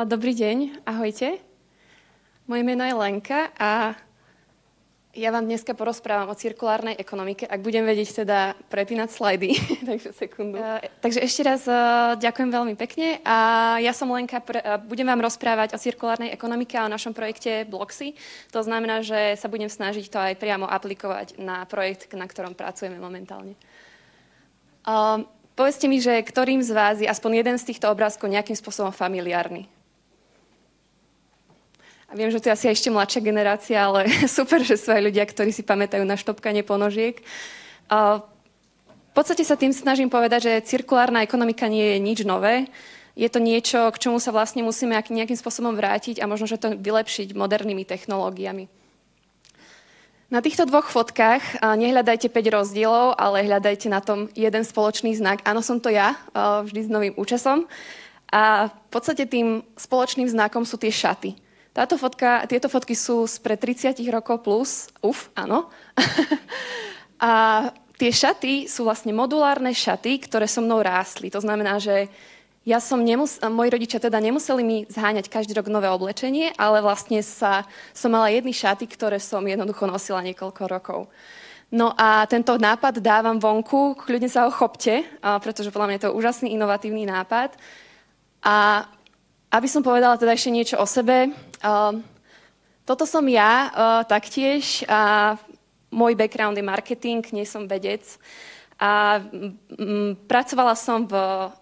Dobrý deň, ahojte. Moje meno je Lenka a ja vám dneska porozprávam o cirkulárnej ekonomike, ak budem vedieť teda prepínať slajdy. Takže sekundu. Takže ešte raz ďakujem veľmi pekne a ja som Lenka, budem vám rozprávať o cirkulárnej ekonomike a o našom projekte Bloxy. To znamená, že sa budem snažiť to aj priamo aplikovať na projekt, na ktorom pracujeme momentálne. Povedzte mi, že ktorým z vás je aspoň jeden z týchto obrázkov nejakým spôsobom familiárny? A viem, že to je asi ešte mladšia generácia, ale super, že sú aj ľudia, ktorí si pamätajú na štopkanie ponožiek. V podstate sa tým snažím povedať, že cirkulárna ekonomika nie je nič nové. Je to niečo, k čomu sa vlastne musíme nejakým spôsobom vrátiť a možno, že to vylepšiť modernými technológiami. Na týchto dvoch fotkách nehľadajte 5 rozdielov, ale hľadajte na tom jeden spoločný znak. Áno, som to ja, vždy s novým účesom. A v podstate tým spoločným znakom sú tie šaty. Tieto fotky sú spred 30 rokov plus. Áno. A tie šaty sú vlastne modulárne šaty, ktoré so mnou rástli. To znamená, že moji rodičia teda nemuseli mi zháňať každý rok nové oblečenie, ale vlastne som mala jedny šaty, ktoré som jednoducho nosila niekoľko rokov. No a tento nápad dávam vonku, kľudne sa ho chopte, pretože podľa mňa je to úžasný, inovatívny nápad. A aby som povedala teda ešte niečo o sebe, toto som ja taktiež. Môj background je marketing, nie som vedec. A pracovala som v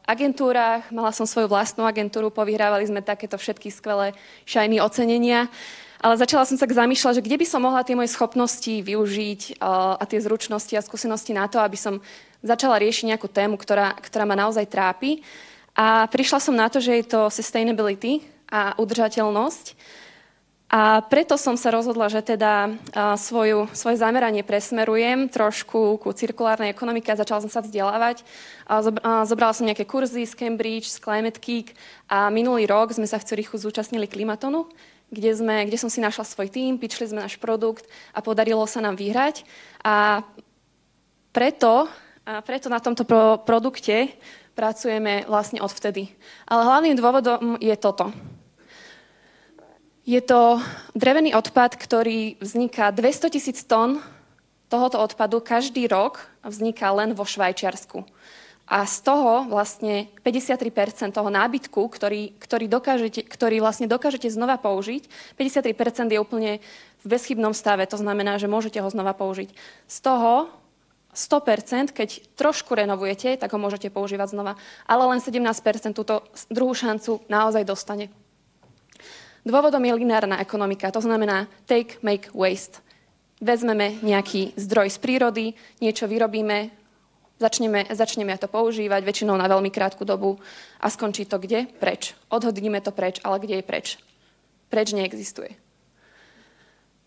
agentúrach, mala som svoju vlastnú agentúru, povyhrávali sme takéto všetky skvelé shiny ocenenia. Ale začala som sa zamýšľať, že kde by som mohla tie moje schopnosti využiť a tie zručnosti a skúsenosti na to, aby som začala riešiť nejakú tému, ktorá ma naozaj trápi. A prišla som na to, že je to sustainability a udržateľnosť. A preto som sa rozhodla, že teda svoje zameranie presmerujem trošku ku cirkulárnej ekonomike a začala som sa vzdelávať. Zobrala som nejaké kurzy z Cambridge, z Climate Geek a minulý rok sme sa v Zürichu zúčastnili Klimatonu, kde som si našla svoj tím, pitchli sme náš produkt a podarilo sa nám vyhrať. A preto na tomto produkte pracujeme vlastne odvtedy. Ale hlavným dôvodom je toto. Je to drevený odpad, ktorý vzniká 200 000 tón tohoto odpadu každý rok vzniká len vo Švajčiarsku. A z toho vlastne 53% toho nábytku, ktorý vlastne dokážete znova použiť, 53% je úplne v bezchybnom stave, to znamená, že môžete ho znova použiť. Z toho 100%, keď trošku renovujete, tak ho môžete používať znova, ale len 17% túto druhú šancu naozaj dostane. Dôvodom je lineárna ekonomika, to znamená take, make, waste. Vezmeme nejaký zdroj z prírody, niečo vyrobíme, začneme to používať, väčšinou na veľmi krátku dobu a skončí to kde? Preč. Odhodíme to preč, ale kde je preč? Preč neexistuje.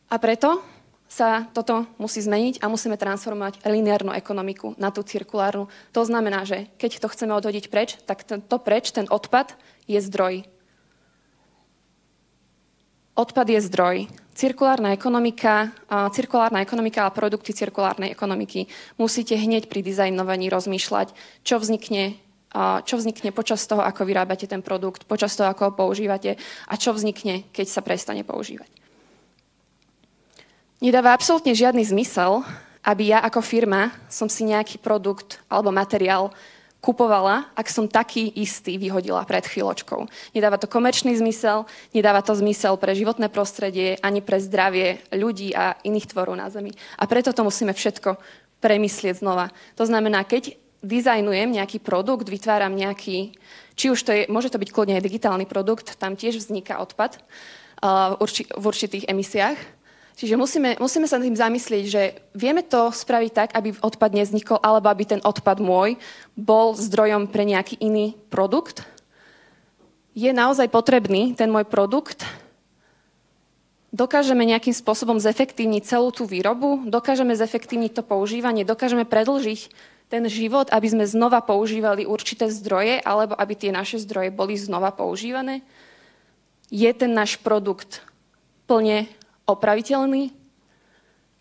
A preto sa toto musí zmeniť a musíme transformovať lineárnu ekonomiku na tú cirkulárnu. To znamená, že keď to chceme odhodiť preč, tak ten odpad je zdroj. Odpad je zdroj. Cirkulárna ekonomika a produkty cirkulárnej ekonomiky musíte hneď pri dizajnovaní rozmýšľať, čo vznikne počas toho, ako vyrábate ten produkt, počas toho, ako ho používate a čo vznikne, keď sa prestane používať. Nedáva absolútne žiadny zmysel, aby ja ako firma som si nejaký produkt alebo materiál kupovala, ak som taký istý vyhodila pred chvíľočkou. Nedáva to komerčný zmysel, nedáva to zmysel pre životné prostredie, ani pre zdravie ľudí a iných tvorov na Zemi. A preto to musíme všetko premyslieť znova. To znamená, keď dizajnujem nejaký produkt, vytváram nejaký, môže to byť kľudne aj digitálny produkt, tam tiež vzniká odpad v určitých emisiách. Čiže musíme sa tým zamyslieť, že vieme to spraviť tak, aby odpad nevznikol, alebo aby ten odpad môj bol zdrojom pre nejaký iný produkt. Je naozaj potrebný ten môj produkt? Dokážeme nejakým spôsobom zefektívniť celú tú výrobu? Dokážeme zefektívniť to používanie? Dokážeme predĺžiť ten život, aby sme znova používali určité zdroje, alebo aby tie naše zdroje boli znova používané? Je ten náš produkt plne opraviteľný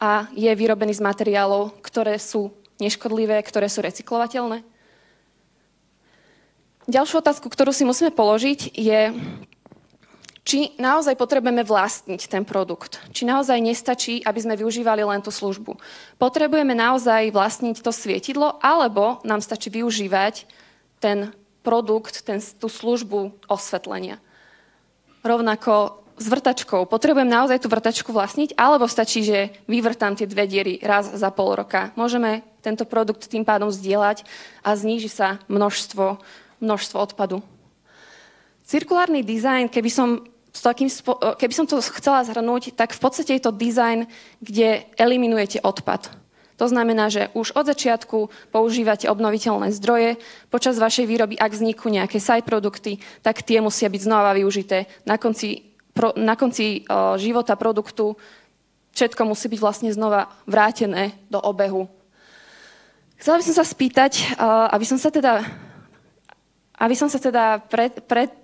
a je vyrobený z materiálov, ktoré sú neškodlivé, ktoré sú recyklovateľné? Ďalšiu otázku, ktorú si musíme položiť, je, či naozaj potrebujeme vlastniť ten produkt. Či naozaj nestačí, aby sme využívali len tú službu. Potrebujeme naozaj vlastniť to svietidlo, alebo nám stačí využívať ten produkt, tú službu osvetlenia. Rovnako s vrtačkou. Potrebujem naozaj tú vrtačku vlastniť, alebo stačí, že vyvrtám tie 2 diery raz za pol roka. Môžeme tento produkt tým pádom zdieľať a zníži sa množstvo odpadu. Cirkulárny dizajn, keby som to chcela zhrnúť, tak v podstate je to dizajn, kde eliminujete odpad. To znamená, že už od začiatku používate obnoviteľné zdroje. Počas vašej výroby, ak vzniknú nejaké side produkty, tak tie musia byť znova využité. Na konci života produktu všetko musí byť vlastne znova vrátené do obehu. Chcela by som sa spýtať, aby som sa teda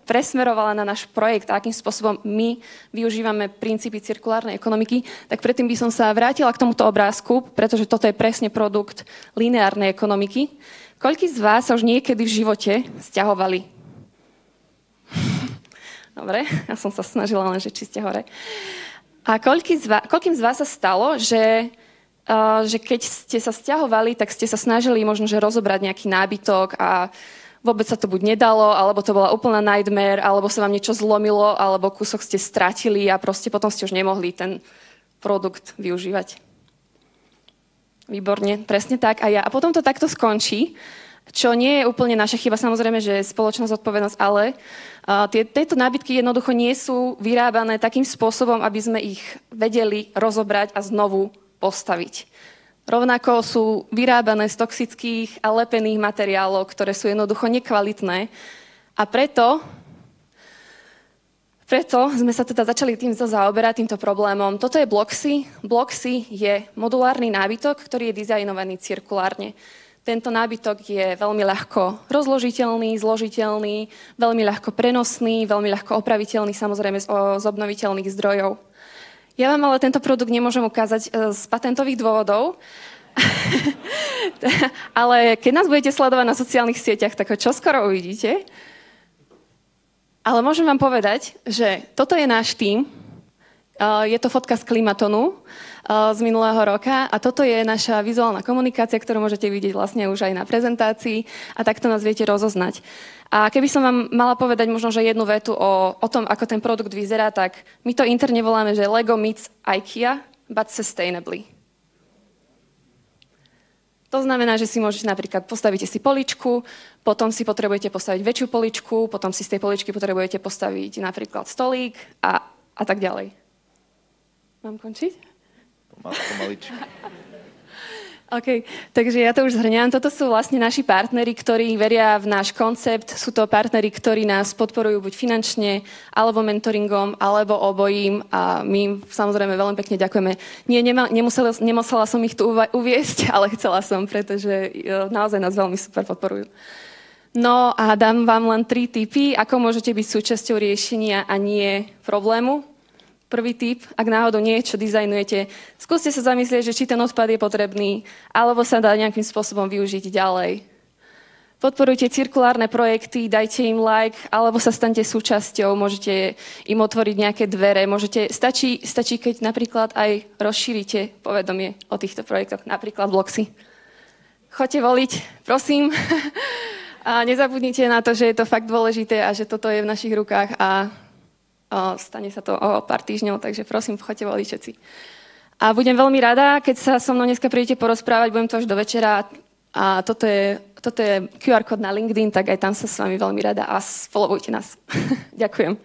presmerovala na náš projekt a akým spôsobom my využívame princípy cirkulárnej ekonomiky, tak predtým by som sa vrátila k tomuto obrázku, pretože toto je presne produkt lineárnej ekonomiky. Koľký z vás sa už niekedy v živote sťahovali? Dobre, ja som sa snažila len, že čiste hore. A koľkým z vás sa stalo, že keď ste sa sťahovali, tak ste sa snažili možno, že rozobrať nejaký nábytok a vôbec sa to buď nedalo, alebo to bola úplná nightmare, alebo sa vám niečo zlomilo, alebo kúsok ste stratili a proste potom ste už nemohli ten produkt využívať. Výborne, presne tak a ja. A potom to takto skončí, čo nie je úplne naša chyba, samozrejme, že je spoločná zodpovednosť, ale tieto nábytky jednoducho nie sú vyrábané takým spôsobom, aby sme ich vedeli rozobrať a znovu postaviť. Rovnako sú vyrábané z toxických a lepených materiálov, ktoré sú jednoducho nekvalitné. A preto sme sa teda začali týmto zaoberať, týmto problémom. Toto je Bloxy. Bloxy je modulárny nábytok, ktorý je dizajnovaný cirkulárne. Tento nábytok je veľmi ľahko rozložiteľný, zložiteľný, veľmi ľahko prenosný, veľmi ľahko opraviteľný, samozrejme z obnoviteľných zdrojov. Ja vám ale tento produkt nemôžem ukázať z patentových dôvodov, ale keď nás budete sledovať na sociálnych sieťach, tak ho čoskoro uvidíte. Ale môžem vám povedať, že toto je náš tím. Je to fotka z Klimatonu z minulého roka a toto je naša vizuálna komunikácia, ktorú môžete vidieť vlastne už aj na prezentácii a takto nás viete rozoznať. A keby som vám mala povedať možno, že jednu vetu o tom, ako ten produkt vyzerá, tak my to interne voláme, že Lego meets IKEA, but sustainably. To znamená, že si môžete napríklad postavíte si poličku, potom si potrebujete postaviť väčšiu poličku, potom si z tej poličky potrebujete postaviť napríklad stolík a tak ďalej. Mám končiť? Pomaličky. OK, takže ja to už zhrňam. Toto sú vlastne naši partneri, ktorí veria v náš koncept. Sú to partneri, ktorí nás podporujú buď finančne, alebo mentoringom, alebo obojím. A my samozrejme veľmi pekne ďakujeme. Nie, nemusela som ich tu uviesť, ale chcela som, pretože naozaj nás veľmi super podporujú. No a dám vám len 3 tipy, ako môžete byť súčasťou riešenia a nie problému. Prvý tip, ak náhodou niečo dizajnujete, skúste sa zamyslieť, že či ten odpad je potrebný, alebo sa dá nejakým spôsobom využiť ďalej. Podporujte cirkulárne projekty, dajte im like, alebo sa staňte súčasťou, môžete im otvoriť nejaké dvere, stačí, keď napríklad aj rozšírite povedomie o týchto projektoch, napríklad Bloxy. Choďte voliť, prosím. A nezabudnite na to, že je to fakt dôležité a že toto je v našich rukách a stane sa to o pár týždňov, takže prosím, choďte voliť všetci. A budem veľmi rada, keď sa so mnou dneska prídete porozprávať, budem to až do večera a toto je QR kód na LinkedIn, tak aj tam sa s vami veľmi rada a followujte nás. Ďakujem.